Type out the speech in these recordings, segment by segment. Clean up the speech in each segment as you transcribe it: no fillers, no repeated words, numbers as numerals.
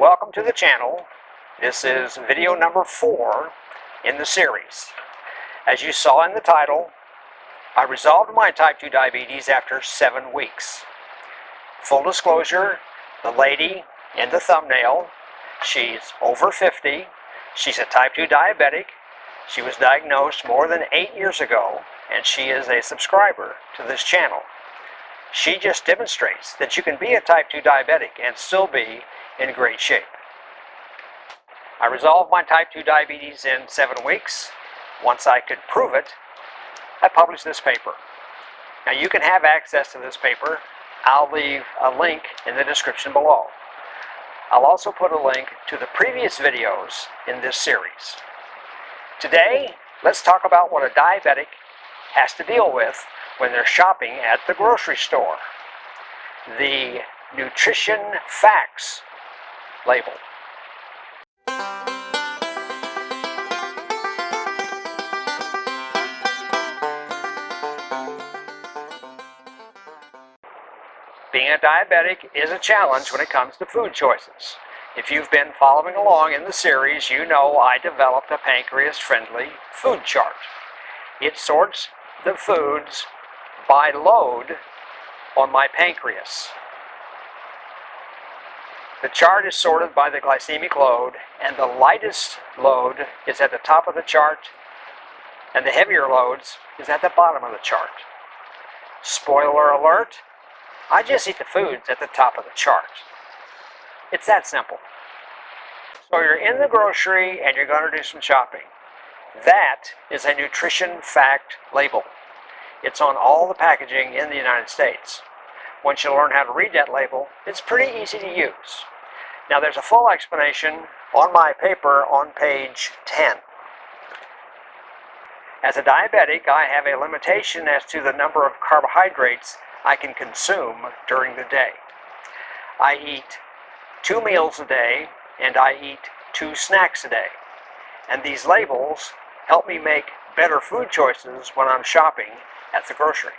Welcome to the channel. This is video number 4 in the series. As you saw in the title, I resolved my type 2 diabetes after 7 weeks. Full disclosure, the lady in the thumbnail, she's over 50, she's a type 2 diabetic, she was diagnosed more than 8 years ago, and she is a subscriber to this channel. She just demonstrates that you can be a type 2 diabetic and still be in great shape. I resolved my type 2 diabetes in 7 weeks. Once I could prove it, I published this paper. Now you can have access to this paper. I'll leave a link in the description below. I'll also put a link to the previous videos in this series. Today, let's talk about what a diabetic has to deal with when they're shopping at the grocery store. The nutrition facts label. Being a diabetic is a challenge when it comes to food choices. If you've been following along in the series, you know I developed a pancreas-friendly food chart. It sorts the foods by load on my pancreas. The chart is sorted by the glycemic load, and the lightest load is at the top of the chart, and the heavier loads is at the bottom of the chart. Spoiler alert, I just eat the foods at the top of the chart. It's that simple. So you're in the grocery and you're going to do some shopping. That is a nutrition fact label. It's on all the packaging in the United States. Once you learn how to read that label, it's pretty easy to use. Now there's a full explanation on my paper on page 10. As a diabetic, I have a limitation as to the number of carbohydrates I can consume during the day. I eat 2 meals a day and I eat 2 snacks a day. And these labels help me make better food choices when I'm shopping at the grocery.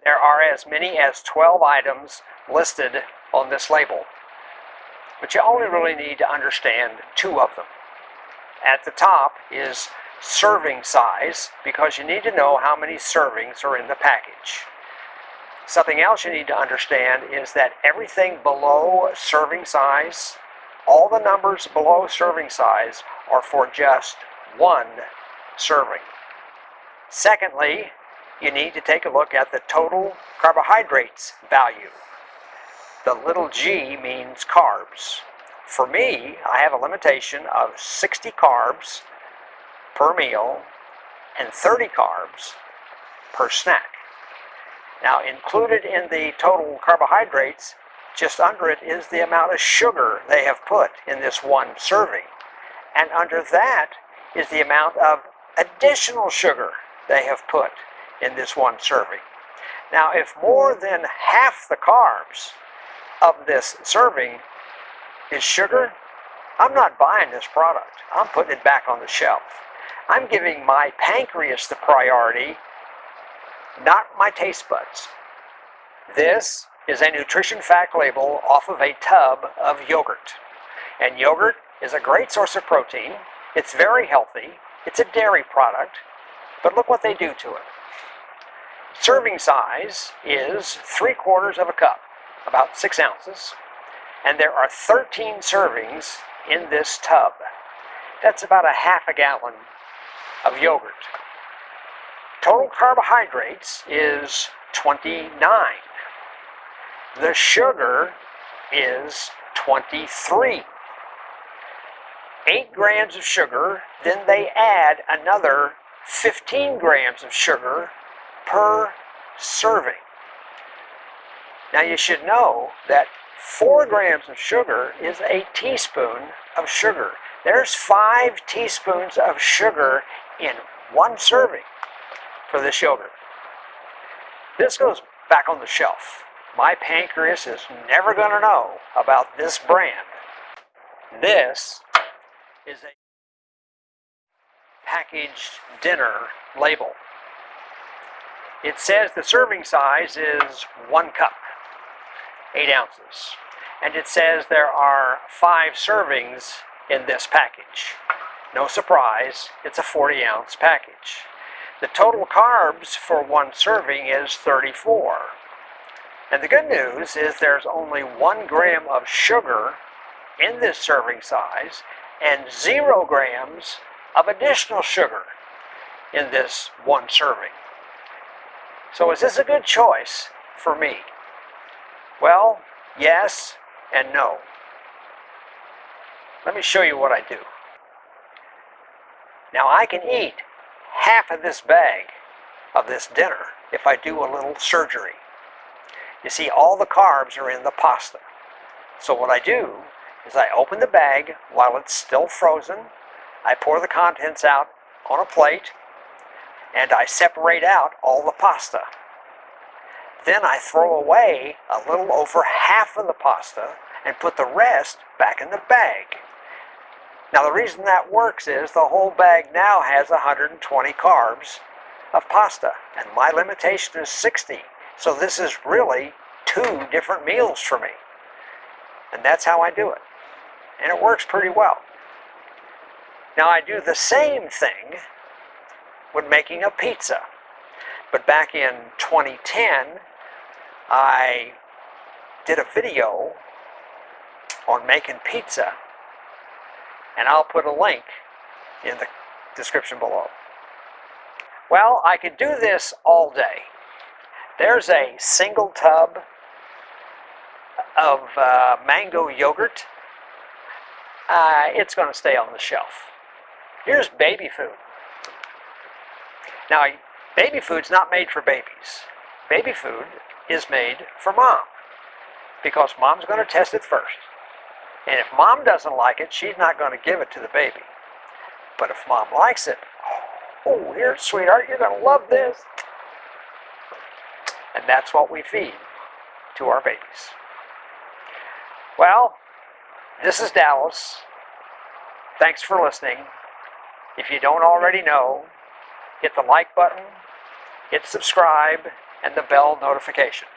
There are as many as 12 items listed on this label, but you only really need to understand 2 of them. At the top is serving size, because you need to know how many servings are in the package. Something else you need to understand is that everything below serving size, all the numbers below serving size, are for just 1 serving. Secondly, you need to take a look at the total carbohydrates value. The little g means carbs. For me, I have a limitation of 60 carbs per meal and 30 carbs per snack. Now, included in the total carbohydrates, just under it is the amount of sugar they have put in this 1 serving. And under that is the amount of additional sugar they have put in this 1 serving. Now, if more than half the carbs of this serving is sugar, I'm not buying this product. I'm putting it back on the shelf. I'm giving my pancreas the priority, not my taste buds. This is a nutrition fact label off of a tub of yogurt. And yogurt is a great source of protein. It's very healthy. It's a dairy product. But look what they do to it. Serving size is 3/4 of a cup, about 6 ounces. And there are 13 servings in this tub. That's about a half a gallon of yogurt. Total carbohydrates is 29. The sugar is 23. 8 grams of sugar, then they add another 15 grams of sugar per serving. Now you should know that 4 grams of sugar is a teaspoon of sugar. There's 5 teaspoons of sugar in 1 serving for this yogurt. This goes back on the shelf. My pancreas is never going to know about this brand. This is a packaged dinner label. It says the serving size is 1 cup, 8 ounces. and it says there are 5 servings in this package. No surprise, it's a 40-ounce package. The total carbs for one serving is 34. And the good news is there's only 1 gram of sugar in this serving size and 0 grams of additional sugar in this one serving. So is this a good choice for me? Well, yes and no. Let me show you what I do. Now I can eat half of this bag of this dinner if I do a little surgery. You see, all the carbs are in the pasta. So what I do is I open the bag while it's still frozen, I pour the contents out on a plate, and I separate out all the pasta. Then I throw away a little over half of the pasta and put the rest back in the bag. Now the reason that works is the whole bag now has 120 carbs of pasta, and my limitation is 60. So this is really 2 different meals for me. And that's how I do it. And it works pretty well. Now I do the same thing when making a pizza. But back in 2010, I did a video on making pizza, and I'll put a link in the description below. Well, I could do this all day. There's a single tub of mango yogurt. It's going to stay on the shelf. Here's baby food. Now, baby food's not made for babies. Baby food is made for mom, because mom's going to test it first. And if mom doesn't like it, she's not going to give it to the baby. But if mom likes it, oh, here, sweetheart, you're going to love this. And that's what we feed to our babies. Well, this is Dallas. Thanks for listening. If you don't already know, hit the like button, hit subscribe, and the bell notification.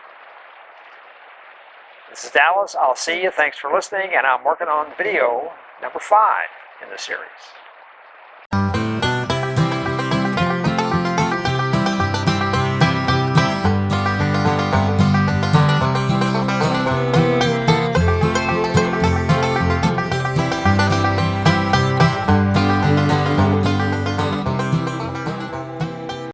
This is Dallas. I'll see you. Thanks for listening. And I'm working on video number 5 in the series.